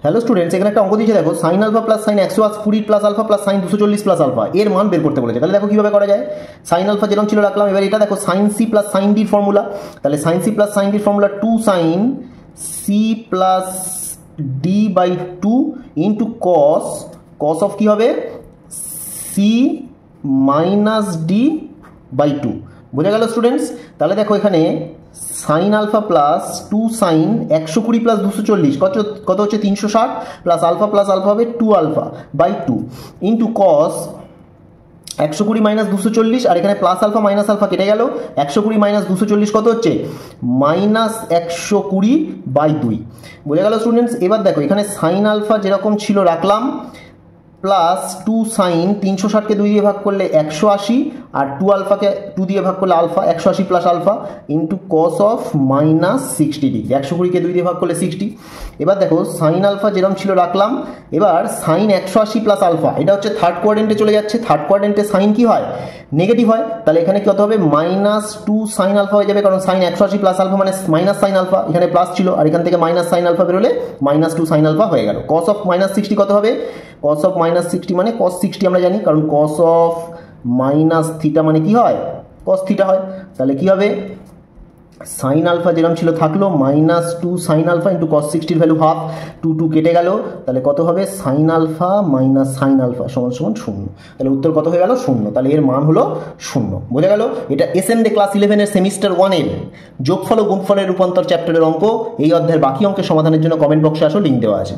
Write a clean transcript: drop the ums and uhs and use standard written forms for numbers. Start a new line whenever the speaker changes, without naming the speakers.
Hello students, এখানে একটা অঙ্ক দিয়েছে দেখো, sine alpha plus sine 120 plus alpha plus sine 240 plus alpha এর মান বের করতে বলেছে। তাহলে দেখো কিভাবে করা যায়। সাইন আলফা যেরকম ছিল রাখলাম, এবার এটা দেখো সাইন সি প্লাস সাইন ডির ফর্মুলা। তাহলে সাইন সি প্লাস সাইন ডির formula 2 sine C plus D by 2 into cos, cos of কি হবে সি মাইনাস ডি বাই 2। বোঝা গেল স্টুডেন্টস? তাহলে দেখো এখানে sine alpha plus 2 sine 120 plus 240 কত হচ্ছে 360 প্লাস আলফা হবে 2 alpha by 2 into cos 120 minus 240, আর এখানে প্লাস আলফা মাইনাস আলফা কেটে গেল, 120 মাইনাস 240 কত হচ্ছে মাইনাস 120 বাই 2। বোঝা গেল স্টুডেন্টস? এবার দেখো এখানে সাইন আলফা যেরকম ছিল রাখলাম প্লাস 2 সাইন 360কে 2 দিয়ে ভাগ করলে 180, আর 2 আলফাকে 2 দিয়ে ভাগ করলে alpha 180 plus alpha into cos of minus 60 degree, 120কে 2 দিয়ে ভাগ করলে 60। এবার দেখো সাইন আলফা যেরকম ছিল রাখলাম, এবার সাইন 180 প্লাস আলফা এটা হচ্ছে থার্ড কোয়াড্রেন্টে চলে যাচ্ছে, থার্ড কোয়াড্রেন্টে সাইন কি হয় নেগেটিভ হয়, তাহলে এখানে কত হবে মাইনাস 2 সাইন আলফা হয়ে যাবে, কারণ সাইন 180 প্লাস আলফা মানে মাইনাস সাইন আলফা, এখানে প্লাস ছিল আর এখান থেকে মাইনাস সাইন আলফা বেরোলে মাইনাস 2 সাইন আলফা হয়ে গেল। কস অফ মাইনাস 60 কত হবে, কস অফ মাইনাস 60 মানে কস 60 আমরা জানি, কারণ কস অফ মাইনাস থিটা মানে কি হয় কস থিটা হয়। তাহলে কি হবে সাইন আলফা যেরকম ছিল থাকলো minus 2 sine alpha into cos 60 value half, 2 কেটে গেল, তাহলে কত হবে sine alpha minus sine alpha সমান সমান 0। তাহলে উত্তর কত হয়ে গেল 0। তাহলে এর মান হলো 0। বোঝা গেল? এটা এসএনডে ক্লাস 11 এর সেমিস্টার 1 এর যোগফল ও গুণফলের রূপান্তর চ্যাপ্টারের অঙ্ক। এই অধ্যায়ের বাকি অঙ্কের সমাধানের জন্য কমেন্ট বক্সে আসো, লিঙ্ক দেওয়া আছে।